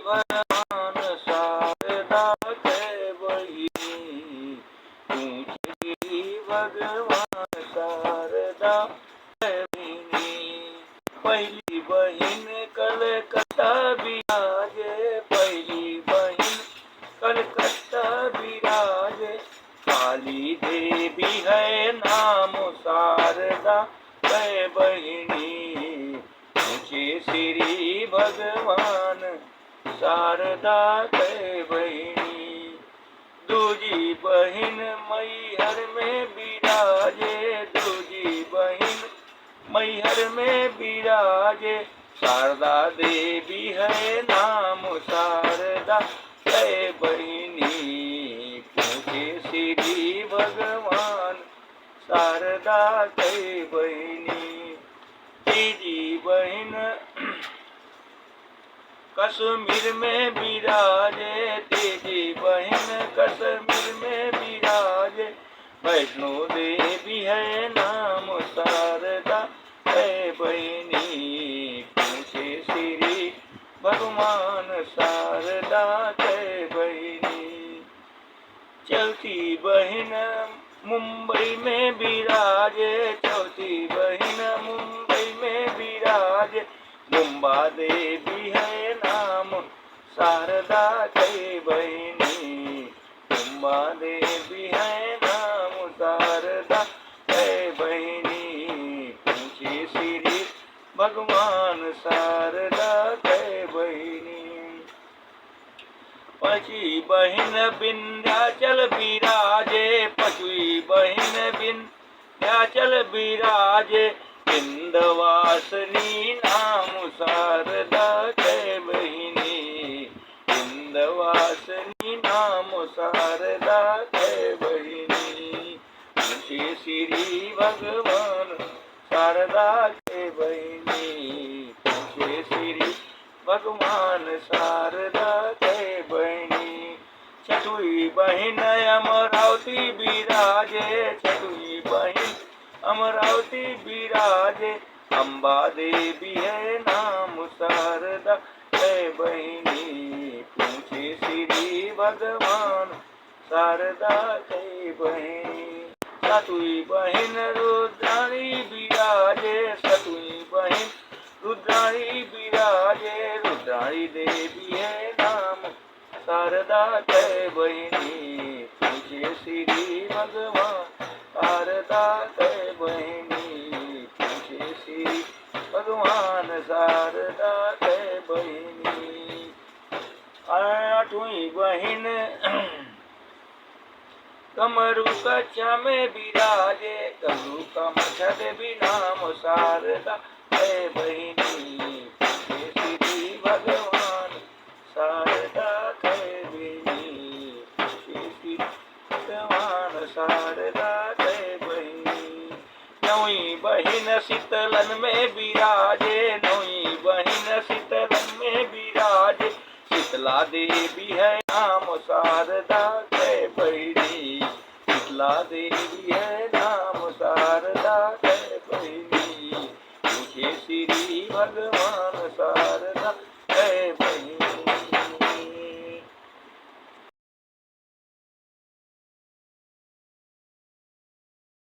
भगवान शारदा के बहिनी, पूछी भगवान शारदा के बहिनी। पहली बहिन कलकत्ता विराजे, पहली बहिन कलकत्ता विराजे, काली देवी है नाम शारदा के बहिनी, ऊंचे श्री भगवान शारदा के बहिनी। दूजी बहिन मैहर में विराजे, दूजी बहिन मैहर में विराजे, शारदा देवी है नाम शारदा के बहिनी, पूछे श्री भगवान शारदा के बहिनी। तीजी बहिन कश्मीर में विराजे, तीजी बहिन कश्मीर में विराजे, वैष्णो देवी है नाम शारदा के बहिनी, पूछे श्री भगवान शारदा के बहिनी। चौथी बहिन मुंबई में विराजे, चौथी बहिन मुंबई में विराजे, मुंबा देवी है नाम शारदा के बहिनी, मुंबा देवी है नाम शारदा के बहिनी, पूछे श्री भगवान शारदा के बहिनी। पांचवी बहिन विंध्याचल विराजे, पांचवी बहिन विंध्याचल विराजे, विंध्यवासिनी नाम शारदा के बहिनी, विंध्यवासिनी नाम शारदा के बहिनी, पूछे श्री भगवान शारदा के बहिनी, पूछे श्री भगवान शारदा के बहिनी। छठवीं बहिन अमरावती विराजे, छठवीं बहिन अमरावती विराजे, अम्बा देवी है नाम शारदा के बहिनी, पूछे श्री भगवान शारदा के बहिनी। सातवीं बहिन रुद्राणी विराजे, सातवीं बहिन रुद्राणी विराजे, रुद्राणी देवी है नाम शारदा के बहिनी, पूछे श्री भगवान शारदा के बहिनी, पूछे श्री भगवान शारदा के बहिनी। आठवीं बहिन कमरू कक्षा में विराजे, कमरू का मछा देवी नाम शारदा के बहिनी, पूछे श्री भगवान शारदा के बहिनी, पूछे श्री भगवान शारदा के बहिनी। नौवीं बहिन शीतलन में विराजे, नौवीं बहिन शीतलन में विराजे, शीतला देवी है नाम शारदा के बहिनी, शीतला देवी है नाम शारदा के बहिनी, पूछे श्री भगवान